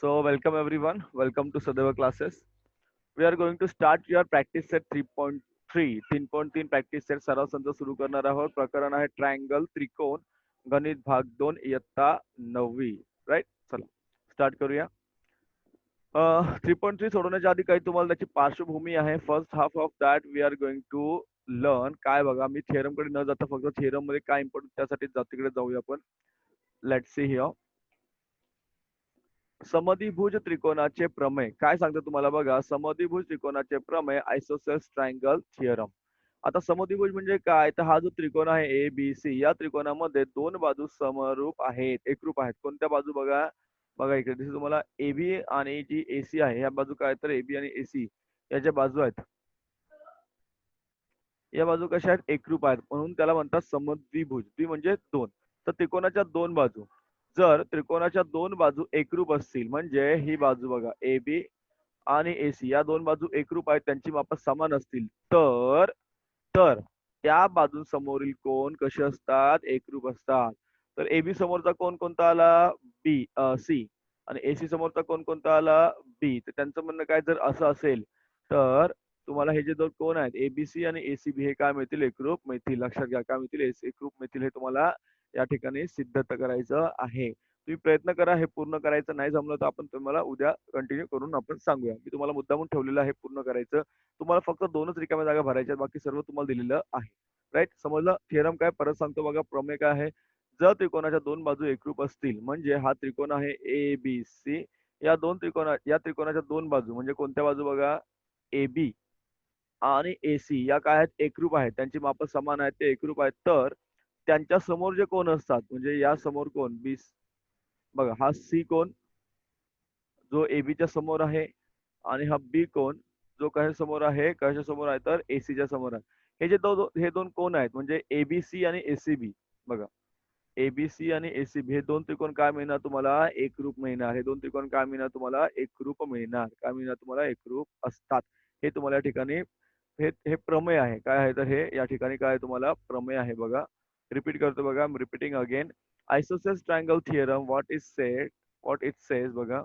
So, welcome everyone. Welcome to Sadeva classes. We are going to start your practice set 3.3. 3.3 practice set सराव संच सुरू करणार आहोत. प्रकरण आहे ट्रायंगल त्रिकोण गणित भाग 2 इयत्ता 9वी. राईट, चला स्टार्ट करूया. 3.3 सोडवण्याच्या आधी काही तुम्हाला त्याची पार्श्वभूमी आहे. First half of that we are going to learn. काय बघा, मी थेरम कडे न जाता फक्त थेरम मध्ये काय इम्पॉर्टंट त्यासाठी तिकडे जाऊया आपण. Let's see here. समद्विभुज त्रिकोणाचे प्रमेय काय सांगतं तुम्हाला बघा. समद्विभुज त्रिकोणाचे प्रमेय आयसोसेल्स ट्रायंगल थिअरम. आता समद्विभुज म्हणजे काय, तर हा जो त्रिकोण आहे ए बी सी, या त्रिकोणामध्ये दोन बाजू समरूप आहेत, एकरूप आहेत. कोणत्या बाजू बघा, बघा इकडे दिसते तुम्हाला ए बी आणि जी एसी आहे, या बाजू काय, तर ए बी आणि एसी याच्या बाजू आहेत. या बाजू कशा आहेत, एकरूप आहेत, म्हणून त्याला म्हणतात समद्विभुज. द्वि म्हणजे दोन. तर त्रिकोणाच्या दोन बाजू, जर त्रिकोणाच्या दोन बाजू एकरूप असतील, म्हणजे ही बाजू बघा ए बी आणि एसी या दोन बाजू एकरूप आहेत, त्यांची माप समान असतील, तर तर त्या बाजूंसमोरील कोण कसे असतात, एकरूप असतात. तर एबी समोरचा कोण कोणता आला, बी सी, आणि एसी समोरचा कोण कोणता आला, बी. तर त्यांचं म्हणणं काय, जर असं असेल तर तुम्हाला हे जे दोन कोण आहेत एबीसी आणि एसीबी हे काय मिळतील, एकरूप मिळतील. लक्षात घ्या, काय मिळतील, एकरूप मिळतील. हे तुम्हाला या ठिकाणी सिद्ध करायचं आहे. तुम्ही प्रयत्न करा, हे पूर्ण करायचं. नाही जमलं तर आपण तुम्हाला उद्या कंटिन्यू करून आपण सांगूया. मी तुम्हाला मुद्दामून ठेवलेलं आहे पूर्ण करायचं. तुम्हाला फक्त दोनच रिकाम्या जागा भरायच्या, बाकी सर्व तुम्हाला दिलेलं आहे. राईट, समजलं. थिअरम काय, परत सांगतो बघा. प्रमेय काय आहे, जर त्रिकोणाच्या दोन बाजू एकरूप असतील, म्हणजे हा त्रिकोण आहे ए बी सी, या त्रिकोणाच्या दोन बाजू म्हणजे कोणत्या बाजू बघा, ए बी आणि एसी या काय आहेत, एकरूप आहेत, त्यांची माप समान आहेत, ते एकरूप आहेत. तर त्यांच्या समोर जे कोण असतात, म्हणजे या समोर कोण, बी बघा, हा सी कोण जो एबीच्या समोर आहे, आणि हा बी कोण जो कशा समोर आहे, कशा समोर आहे, तर एसीच्या समोर आहे. हे दोन कोण आहेत, म्हणजे एबीसी आणि एसीबी. बघा, एबीसी आणि एसीबी हे दोन त्रिकोण काय मिळणार तुम्हाला, एकरूप मिळणार. हे दोन त्रिकोण काय मिळणार तुम्हाला, एकरूप मिळणार. काय मिळणार तुम्हाला, एकरूप असतात. हे तुम्हाला या ठिकाणी हे हे प्रमेय आहे. काय आहे, तर हे या ठिकाणी काय तुम्हाला प्रमेय आहे. बघा, रिपीट करतो बघा, repeating again. Isosceles triangle theorem, what it says बघा.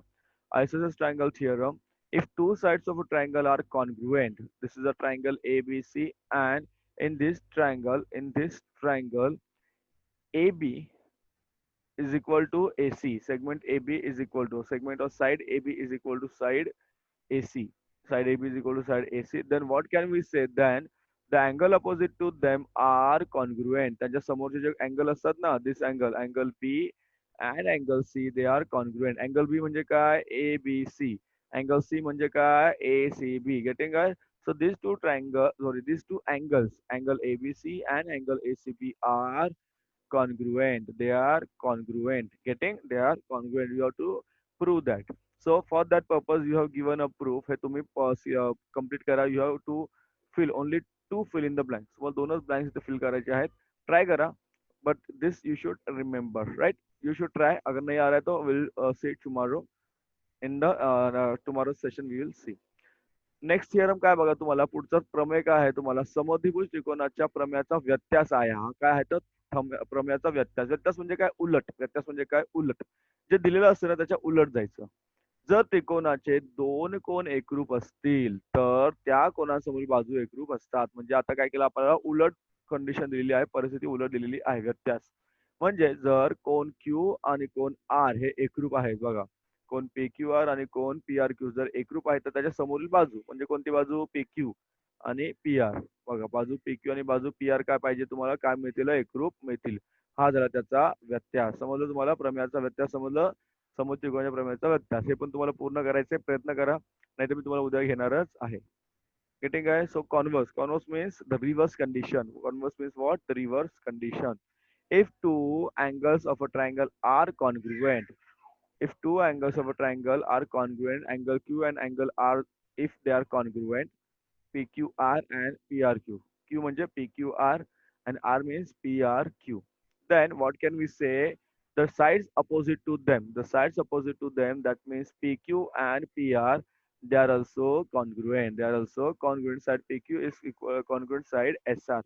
Isosceles triangle theorem. If two sides of a triangle are congruent, this is a triangle ABC, and in this triangle, AB is equal to AC. Segment AB is equal to segment of side AB is equal to side AC. Side AB is equal to side AC. Then what can we say? Then the angle opposite to them are congruent. त्यांच्या समोरचे जे angle असतात ना, this angle B and angle C, they are congruent. Angle B म्हणजे काय, ABC. Angle C म्हणजे काय, ACB. Getting guys? So these two angles, angle ABC and angle ACB are congruent. They are congruent. Getting? They are congruent. You have to prove that. So for that purpose, you have given a proof. हे तुम्ही complete करा. You have to fill only two fill in the blanks. तुम्हाला दोनच blanks इथे fill करायचे आहेत. Try करा. But this you should remember, right? You should try. अगर नहीं आ रहा है तो we'll see tomorrow. In the tomorrow's session we will see. Next theorem काय बघा, तुम्हाला पुढचा प्रमेय काय आहे, तुम्हाला समद्विभुज त्रिकोणाच्या प्रमेयाचा व्यत्यास आहे. हा काय आहे, तर प्रमेयाचा व्यत्यास. व्यत्यास म्हणजे काय, उलट. व्यत्यास म्हणजे काय, उलट. जे दिलेलं असतं ना, त्याच्या उलट जायचं. जर त्रिकोणाचे दोन कोण एकरूप असतील, तर त्या कोणासमोरील बाजू एकरूप असतात. म्हणजे आता काय केलं, आपल्याला उलट कंडिशन दिलेली आहे, परिस्थिती उलट दिलेली आहे. व्यत्यास म्हणजे जर कोण क्यू आणि कोण आर हे एकरूप आहेत, बघा, कोण पी क्यू आर आणि कोण पी आर क्यू जर एकरूप आहे, तर त्याच्या समोरील बाजू म्हणजे कोणती बाजू, पी क्यू आणि पी आर. बघा, बाजू पी क्यू आणि बाजू पी आर काय पाहिजे तुम्हाला, काय मिळतील, एकरूप मिळतील. हा झाला त्याचा व्यत्यास. समजलं तुम्हाला, प्रमेयाचा व्यत्यास समजलं, समत्रिकोणाच्या प्रमेयाचा व्यत्यास. हे पण तुम्हाला पूर्ण करायचे, प्रयत्न करा, नाहीतर मी तुम्हाला उद्या घेणारच आहे. गेटिंग आहे. So converse means the reverse condition. Converse means what, the reverse condition. If two angles of a triangle are congruent, if two angles of a triangle are congruent, angle Q and angle R, if they are congruent, PQR and PRQ. Q म्हणजे PQR and R means PRQ. Then what can we say? The sides opposite to them. The sides opposite to them, that means PQ and PR, they are also congruent. They are also congruent. Side PQ is equal, congruent side SR.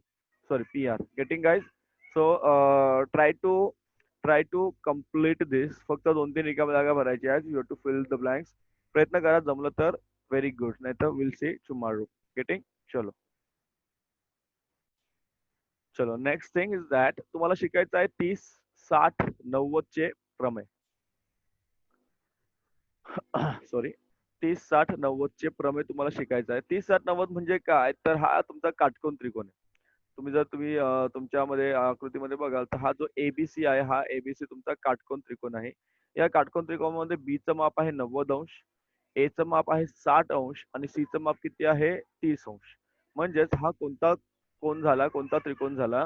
Sorry, PR. Getting guys? So try to try to complete this. फक्त 2-3 रिकाम्या जागा भरायच्या आहेत. You have to fill the blanks. प्रयत्न करा, जमलं तर very good, नाही तर विल सी टुमॉरो. गेटिंग? चलो चलो, नेक्स्ट थिंग इज दॅट तुम्हाला शिकायचं आहे 30-60-90 चे प्रमेय. सॉरी, 30-60-90 चे प्रमेय तुम्हाला शिकायचं आहे. 30-60-90 म्हणजे काय, तर हा तुमचा काटकोन त्रिकोण आहे. तुम्ही तुमच्यामध्ये आकृतीमध्ये बघाल तर हा जो एबीसी आहे, हा एबीसी तुमचा काटकोन त्रिकोण आहे. या काटकोन त्रिकोणामध्ये बी चं माप आहे 90 अंश, ए चं माप आहे 60 अंश आणि सी चं माप किती आहे 30 अंश. म्हणजेच हा कोणता कोण झाला, कोणता त्रिकोण झाला,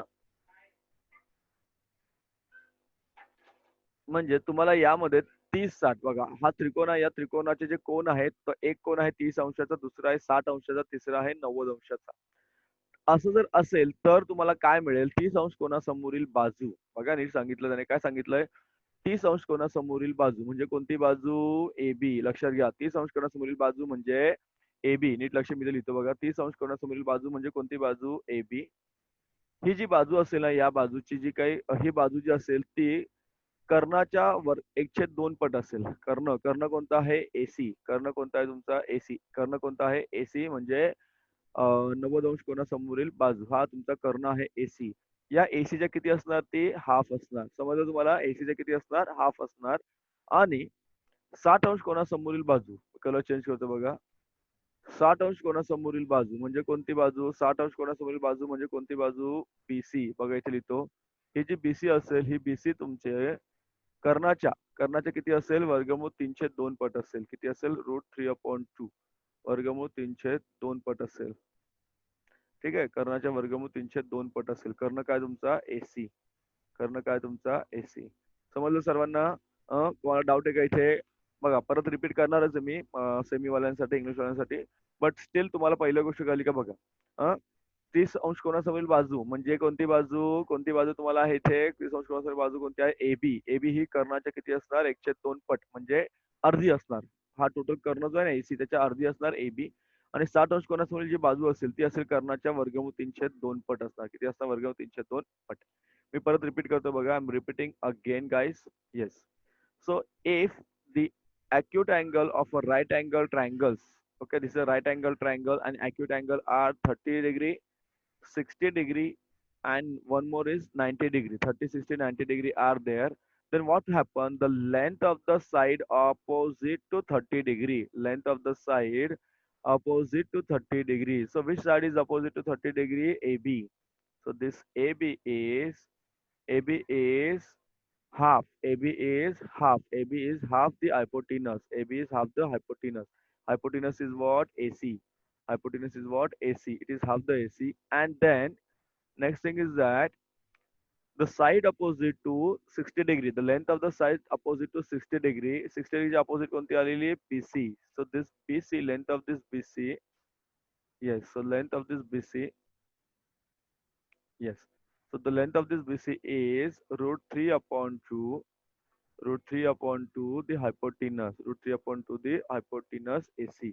म्हणजे तुम्हाला यामध्ये 30-60 बघा, हा त्रिकोण आहे. या त्रिकोणाचे जे कोण आहेत, तर एक कोण आहे 30 अंशाचा, दुसरा आहे 60 अंशाचा, तिसरा आहे 90 अंशाचा. असं जर असेल तर तुम्हाला काय मिळेल, 30 अंश कोणासमोरील बाजू. बघा नीट सांगितलं त्याने, काय सांगितलंय, 30 अंश कोणासमोरील बाजू म्हणजे कोणती बाजू, ए बी. लक्षात घ्या, 30 अंश कोणासमोरील बाजू म्हणजे ए बी. नीट लक्ष मी लिहितो बघा, 30 अंश कोणासमोरील बाजू म्हणजे कोणती बाजू, ए बी. ही जी बाजू असेल ना, या बाजूची जी काही ही बाजू जी असेल ती कर्णाच्या 1/2 पट असेल. कर्ण कोणता आहे, एसी. कर्ण कोणता आहे तुमचा, एसी. कर्ण कोणता आहे, एसी. म्हणजे 90 अंश कोणासमोरील बाजू, हा तुमचा कर्ण आहे एसी. या एसीच्या किती असणार, ते हाफ असणार. समजलं तुम्हाला, एसीच्या किती असणार, हाफ असणार. आणि 60 अंश कोणासमोरील बाजू, कलर चेंज करतो बघा. 60 अंश कोणासमोरील बाजू म्हणजे कोणती बाजू, 60 अंश कोणासमोरील बाजू म्हणजे कोणती बाजू, बीसी. बघा इथे लिहितो, ही जी बीसी असेल, ही बीसी तुमचे कर्णाच्या किती असेल, वर्गमूळ 302 पट असेल. किती असेल, √3/2. वर्गमूळ 302 पट असेल. ठीक आहे, कर्णाच्या वर्गमूळ 302 पट असेल. कर्ण काय तुमचा, एसी. कर्ण काय तुमचा, एसी. समजलं सर्वांना? कोणाला डाऊट आहे का इथे? बघा, परत रिपीट करणारच आहे मी सेमी वाल्यांसाठी, इंग्लिश वाल्यांसाठी. बट स्टील तुम्हाला पहिल्या गोष्ट कळली का बघा. 30 अंश कोणासमोरील बाजू म्हणजे कोणती बाजू, कोणती बाजू तुम्हाला आहे इथे, 30 अंश कोणासमोरील बाजू कोणती आहे, एबी. एबी ही कर्णाच्या किती असणार, 1/2 पट म्हणजे अर्धी असणार. हा टोटल कर्ण जो आहे ना एसी, त्याच्या अर्धी असणार एबी. आणि 60 अंश कोणासमोरील जी बाजू असेल ती असेल कर्णाच्या वर्गमूळ 302 पट असणार. किती असणार, वर्गमूळ 302 पट. मी परत रिपीट करतो बघा, I am repeating again guys. Yes. So if the acute angle of a right angle triangles, okay, this is a right angle triangle and acute angle are 30 degree, 60 degree, and one more is 90 degree. 30, 60, 90 degree are there. Then what happen? The length of the side opposite to 30 degree. Length of the side opposite to 30 degree. So which side is opposite to 30 degree? AB. So this AB is half. AB is half. AB is half the hypotenuse. AB is half the hypotenuse. Hypotenuse is what? AC. Hypotenuse is what? AC. It is half the AC. And then next thing is that the side opposite to 60 degree. The length of the side opposite to 60 degree. 60 degree opposite कोणती आलेली, BC. So this BC, length of this BC. Yes. So length of this BC. Yes. So the length of this BC is √3/2, √3/2 the hypotenuse, √3/2 the hypotenuse AC.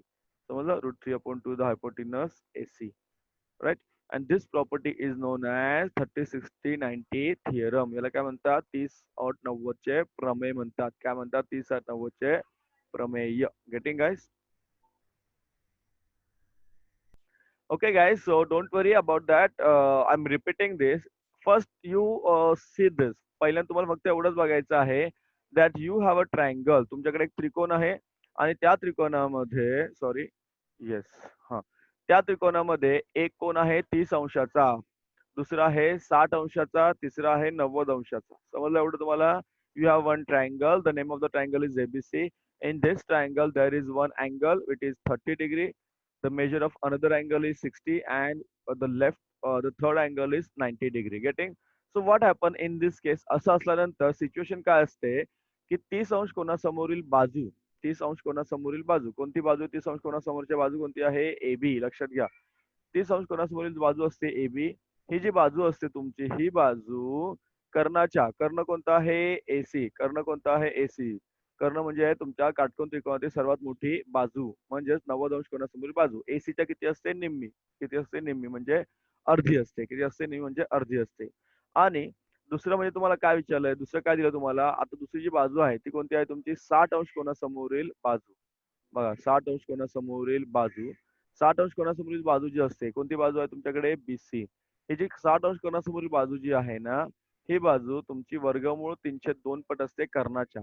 समजलं, √3/2 the hypotenuse AC, right? And this property is known as 30-60-90 theorem. याला काय म्हणतात, 30-90 चे प्रमेय म्हणतात. काय म्हणतात, 30-90 चे प्रमेय. Getting guys? Okay, guys. So don't worry about that. I'm repeating this. First, you see this. पहिल्यांदा तुम्हाला फक्त एवढंच बघायचं आहे that you have a triangle. तुमच्याकडे एक त्रिकोण आहे आणि त्या त्रिकोणामध्ये, सॉरी, येस, हा, त्या त्रिकोणामध्ये एक कोण आहे 30 अंशाचा, दुसरा आहे 60 अंशाचा, तिसरा आहे 90 अंशाचा. समजलं एवढं तुम्हाला? You have one triangle. The name of the triangle is ABC. In this triangle, there is one angle which is 30 degree. The measure of another angle is 60 and the third angle is 90 degree. Getting? So what happened in this case? असं असल्यानंतर situation काय असते की 30 अंश कोणासमोरील बाजू, 30 अंश कोणासमोरील बाजू, कोणती बाजू, 30 अंश कोणासमोरच्या बाजू कोणती आहे, AB. लक्षात घ्या, 30 अंश कोणासमोरील बाजू असते AB. ही जी बाजू असते तुमची, ही बाजू कर्णाच्या, कर्ण कोणता आहे, AC. कर्ण कोणता आहे, AC. कर्ण म्हणजे तुमच्या काटकोन त्रिकोणातील सर्वात मोठी बाजू, म्हणजेच 90 अंश कोणासमोरील बाजू. एसीच्या किती असते, निम्मी. किती असते, निम्मी म्हणजे अर्धी असते. किती असते, निम्मी म्हणजे अर्धी असते. आणि दुसरं म्हणजे तुम्हाला काय विचारलंय, दुसरं काय दिलं तुम्हाला, आता दुसरी जी बाजू आहे ती कोणती आहे तुमची, 60 अंश कोनासमोरील बाजू. बघा 60 अंश कोनासमोरील बाजू, 60 अंश कोनासमोरील बाजू जी असते, कोणती बाजू आहे तुमच्याकडे, बीसी. ही जी 60 अंश कोनासमोरील बाजू जी आहे ना, ही बाजू तुमची वर्गमूळ 302 पट असते कर्णाच्या.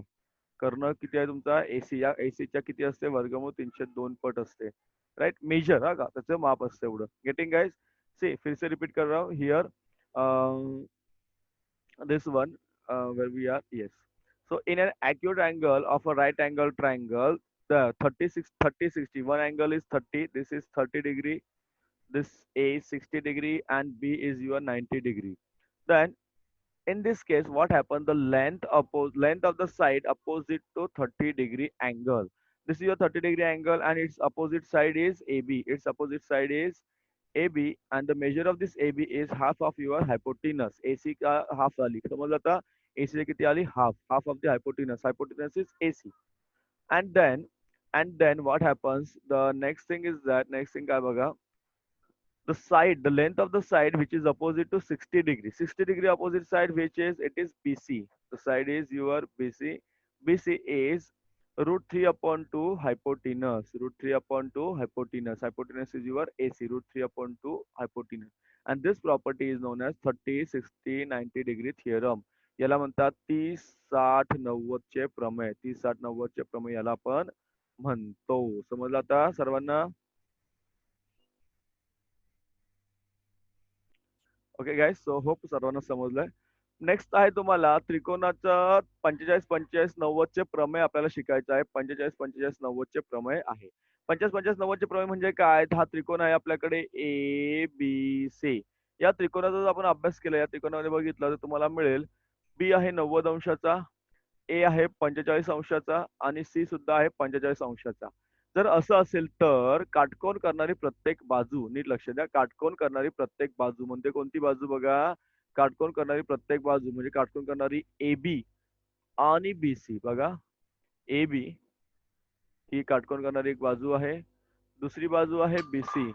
कर्ण किती आहे तुमचा, एसी, या एसीच्या किती असते, वर्गमूळ 302 पट असते. राइट, मेजर, हा का, त्याचं माप असते एवढं. Getting guys. सी फिर से रिपीट कर रहा हूँ here, this one, where we are, yes. So in an acute angle of a right angle triangle, the 36 30 60, one angle is 30, this is 30 degree, this A is 60 degree, and B is your 90 degree. Then in this case, what happened, the length of the side opposite to 30-degree angle, this is your 30-degree angle, and its opposite side is AB, its opposite side is AB, and the measure of this AB is half of your hypotenuse. AC का half आली, समजलं आता. AC ची किती आली, half of the hypotenuse is AC. And then what happens, the next thing is that, next thing काय बघा, the length of the side which is opposite to 60 degree, 60 degree opposite side, which is, it is BC. The side is your BC. BC is root 3 upon 2 hypotenuse. Root 3 upon 2 hypotenuse. Hypotenuse is your AC. Root 3 upon 2 hypotenuse. And this property is known as 30, 60, 90 degree theorem. याला म्हणतात 30, 60, 90 चे प्रमेय. 30, 60, 90 चे प्रमेय याला आपण म्हणतो. समजलं आता सर्वांना? ओके गाइस, सो होप सर्वांना समजलंय. नेक्स्ट आहे तुम्हाला त्रिकोणाचं 45, 45, 90 चे प्रमेय आपल्याला शिकायचं आहे. 45, 45, 90 चे प्रमेय आहे. 45, 45, 90 चे प्रमेय म्हणजे काय, हा त्रिकोण आहे आपल्याकडे ए बी सी. या त्रिकोणाचा जर आपण अभ्यास केला, या त्रिकोणामध्ये बघितलं तर तुम्हाला मिळेल, बी आहे 90 अंशाचा, ए आहे 45 अंशाचा, आणि सी सुद्धा आहे 45 अंशाचा. जर असं असेल तर काटकोन करणारी प्रत्येक बाजू, नीट लक्ष द्या, काटकोन करणारी प्रत्येक बाजू म्हणजे कोणती बाजू बघा, काटकोन करणारी प्रत्येक बाजू म्हणजे काटकोन करणारी ए बी आणि बी सी. बघा, ए बी ही काटकोन करणारी एक बाजू आहे, दुसरी बाजू आहे बीसी,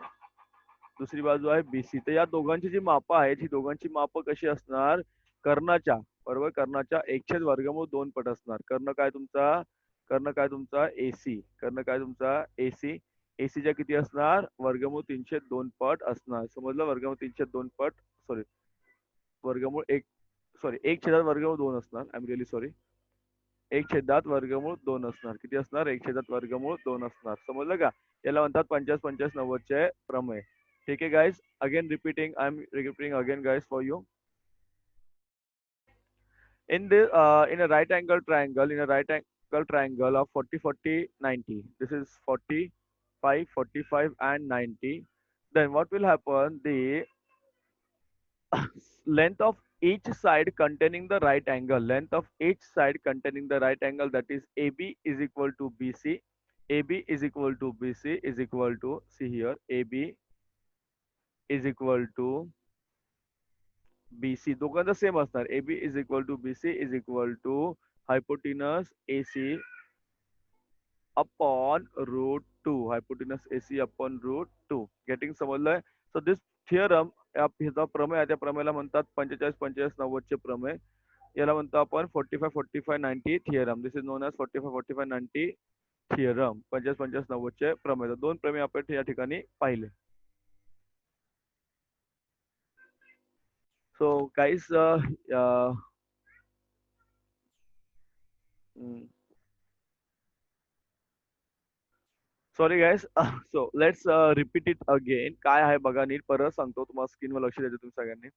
दुसरी बाजू आहे बीसी. तर या दोघांची जी मापं आहेत, ही दोघांची मापं कशी असणार, कर्णाच्या, बरोबर, कर्णाच्या 1/वर्गमूळ 2 पट असणार. कर्ण काय तुमचा एसी, कर्ण काय तुमचा एसी. एसीच्या किती असणार, वर्गमूळ 302 पट असणार. समजलं, वर्गमूळ 302 पट, सॉरी, वर्गमूळ एक, सॉरी, 1/वर्गमूळ 2 असणार. I am really sorry. 1/वर्गमूळ 2 असणार. किती असणार, 1/वर्गमूळ 2 असणार. समजलं का? याला म्हणतात 50, 50, 90 चे प्रमेय. ठीक आहे guys, again repeating, I am repeating again guys for you. In a right angle triangle, in a right angle triangle of 40, 40, 90, this is 45, 45, and 90, then what will happen, the length of each side containing the right angle, length of each side containing the right angle, that is AB is equal to BC. AB is equal to BC is equal to, see here, AB is equal to BC. दोघांचं same असणार. AB is equal to BC is equal to hypotenuse AC upon root 2. Hypotenuse AC upon root 2. Getting समजलंय? So this theorem, ह्याचा प्रमेय आहे, त्या प्रमेयाला म्हणतात 45, 45, 90 चे प्रमेय. याला म्हणतो आपण 45, 45, 90 theorem. This is known as 45, 45, 90 theorem. 45, 50, 90 चे प्रमेय. दोन प्रमेय आपण या ठिकाणी पाहिले. So guys, sorry guys, so let's repeat it again. काय आहे बघा, नीट परत सांगतो तुम्हाला, स्क्रीनवर लक्ष द्यायचं तुम्ही सगळ्यांनी.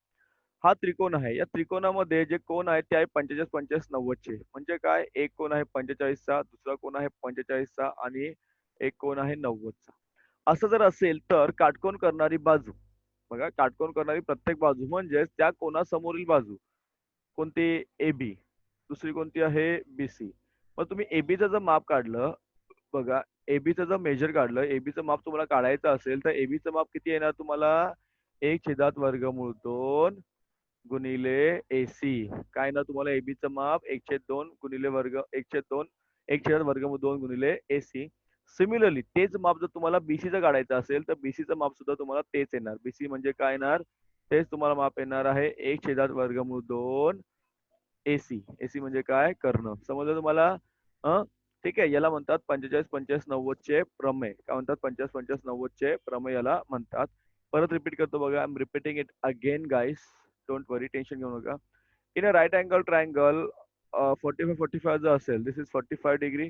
हा त्रिकोण आहे, या त्रिकोणामध्ये जे कोण आहेत ते आहे 45, 45, 90 चे. म्हणजे काय, एक कोण आहे 45चा, दुसरा कोण आहे 45चा, आणि एक कोण आहे 90चा. असं जर असेल तर काटकोन करणारी बाजू, बघा, काटकोन करणारी प्रत्येक बाजू म्हणजे त्या कोणासमोरील बाजू कोणती, ए बी, दुसरी कोणती आहे बीसी. मग तुम्ही एबीचं जर माप काढलं, बघा, एबीचं जर मेजर काढलं, एबीचं माप तुम्हाला काढायचं असेल तर एबीचं माप किती येणार तुम्हाला, 1/वर्गमूळ 2 गुणिले एसी. काय ना, तुम्हाला एबीचं माप 1/2 गुणिले वर्ग 1/2, 1/वर्गमूळ 2 गुणिले एसी. सिमिलरली तेच माप जर तुम्हाला बीसीचं काढायचं असेल तर बीसीचं माप सुद्धा तुम्हाला तेच येणार. बीसी म्हणजे काय येणार, तेच तुम्हाला माप येणार आहे 1/√2 एसी. एसी म्हणजे काय? कर्ण. समजलं तुम्हाला? हं? ठीक आहे. याला म्हणतात 45 45 90 चे प्रमेय. काय म्हणतात? 45 45 90 चे प्रमेय याला म्हणतात. परत रिपीट करतो बघा. I am repeating it again guys. Don't worry, tension घेऊ नका. In a right angle triangle 45 45 जर असेल, this is 45 degree,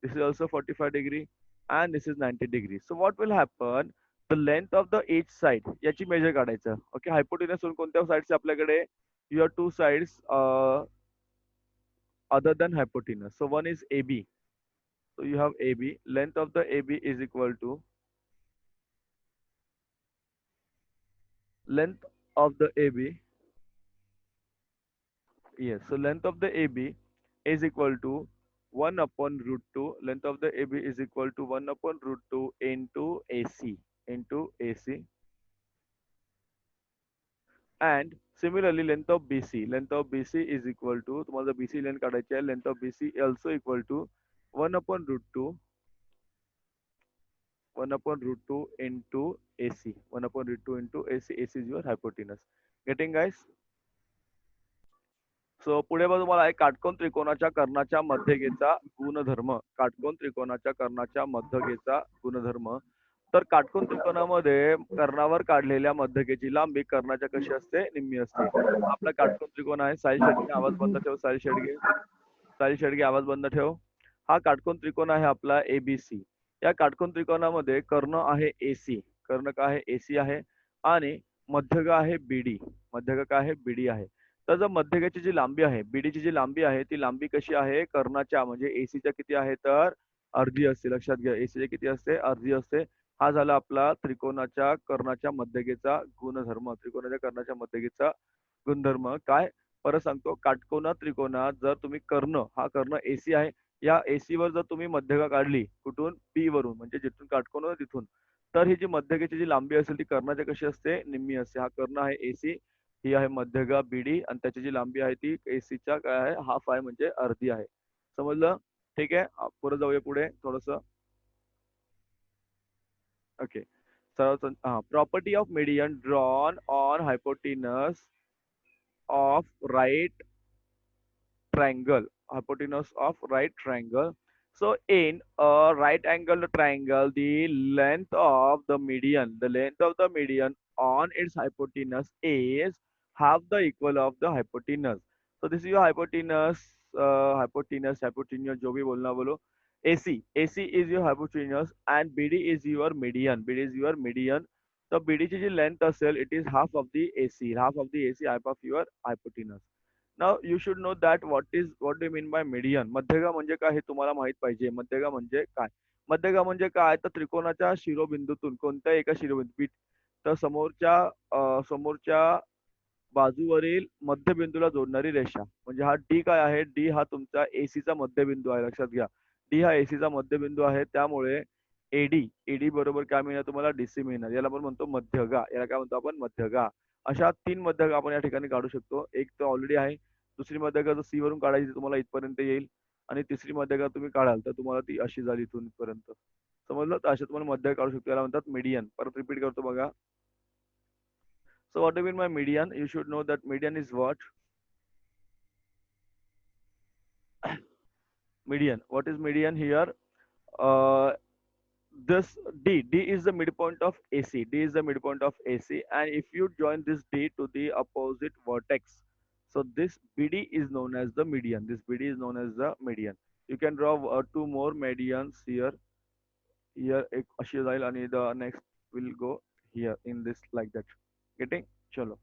this is also 45 degree and this is 90 degree. So what will happen? The length of the each side याची measure काढायचं. Okay, hypotenuse सोडून कोणत्या साइडचे आपल्याकडे? Your two sides other than hypotenuse. So one is AB. So you have AB. Length of the AB is equal to length of the AB. Yes. So length of the AB is equal to 1 upon root 2. Length of the AB is equal to 1 upon root 2 into AC. Into AC. And similarly, length of BC. Length of BC is equal to, तुम्हाला BC length काढायची आहे. Length of BC also equal to 1 upon root 2 1 upon root 2 into AC. 1 upon root 2 into AC. AC is your hypotenuse. Getting guys? So पुढे बघ तुम्हाला आहे काटकोन त्रिकोणाच्या कर्णाच्या मध्यगेचा गुणधर्म. काटकोन त्रिकोणाच्या कर्णाच्या मध्यगेचा गुणधर्म. तर काटकोन त्रिकोणामध्ये कर्णावर काढलेल्या मध्यगेची लांबी कर्णाच्या कशी असते? निम्मी असते. आपला काटकोन त्रिकोण आहे. साहिल शेडगे आवाज बंद ठेव. साहिल शेडगे, साहिल शेडगे आवाज बंद ठेव. हा काटकोन त्रिकोण आहे आपला एबीसी. या काटकोन त्रिकोणामध्ये कर्ण आहे एसी. कर्ण काय आहे? एसी आहे. आणि मध्यग आहे बीडी. मध्यग काय आहे? बीडी आहे. तर जर मध्यगाची जी लांबी आहे, बीडीची जी लांबी आहे, ती लांबी कशी आहे? कर्णाच्या म्हणजे एसीच्या किती आहे? तर अर्धी असते. लक्षात घ्या, एसीच्या किती असते? अर्धी असते. हा झाला आपला त्रिकोणाच्या कर्णाच्या मध्यगेचा गुणधर्म. त्रिकोणाच्या कर्णाच्या मध्यगेचा गुणधर्म काय? परत सांगतो, काटकोना त्रिकोणात जर तुम्ही कर्ण, हा कर्ण एसी आहे, या एसी वर जर तुम्ही मध्यगा काढली, कुठून? बी वरून, म्हणजे जिथून काटकोन होतं तिथून, तर ही जी मध्यगेची जी लांबी असेल ती कर्णाच्या कशी असते? निम्मी असते. हा कर्ण आहे एसी, ही आहे मध्यगा बीडी, आणि त्याची जी लांबी आहे ती एसीच्या काय आहे? हाफ आहे, म्हणजे अर्धी आहे. समजलं? ठीक आहे. पुढे जाऊया. पुढे थोडस. ओके. सर्व property of median drawn on hypotenuse of right triangle. Hypotenuse of right triangle. So in a right angled triangle, the length of the median on its hypotenuse is half the equal of the hypotenuse. So this is your hypotenuse, hypotenuse जो भी बोलना बोलो. AC is your hypotenuse and BD is your median. BD is your median. So BD ची जी length असेल, it is half of the AC, half of the AC half of your hypotenuse. Now you should know that what do mean by median. मध्यगा म्हणजे काय हे तुम्हाला माहित पाहिजे. मध्यगा म्हणजे काय? मध्यगा म्हणजे काय? तर त्रिकोणाच्या शिरोबिंदूतून कोणत्याही एका शिरोबिंदू तर समोरच्या बाजूवरील मध्यबिंदूला जोडणारी रेषा म्हणजे हा डी काय आहे? डी हा तुमचा एसीचा मध्यबिंदू आहे. लक्षात घ्या, डी हा एसीचा मध्यबिंदू आहे. त्यामुळे एडी बरोबर काय मिळणार तुम्हाला? डीसी मिळणार. याला आपण म्हणतो मध्यगा. याला काय म्हणतो आपण? मध्यगा. अशा तीन मध्यगा आपण या ठिकाणी काढू शकतो. एक तर ऑलरेडी आहे. दुसरी मध्यगा जर सी वरून काढायची तर तुम्हाला इथपर्यंत येईल. आणि तिसरी मध्यगा तुम्ही काढाल तर तुम्हाला ती अशी झाली इथून इथपर्यंत. समजलं? तर अशा तुम्हाला मध्यगा काढू शकतो. याला म्हणतात मीडियन. परत रिपीट करतो बघा. So what do you mean by median? You should know that median is what? Median. What is median here? Uh, this D is the midpoint of AC. D is the midpoint of AC, and if you join this D to the opposite vertex, so this BD is known as the median. This BD is known as the median. You can draw two more medians here. Here एक अशी जाईल आणि the next will go here in this like that. Getting? चलो.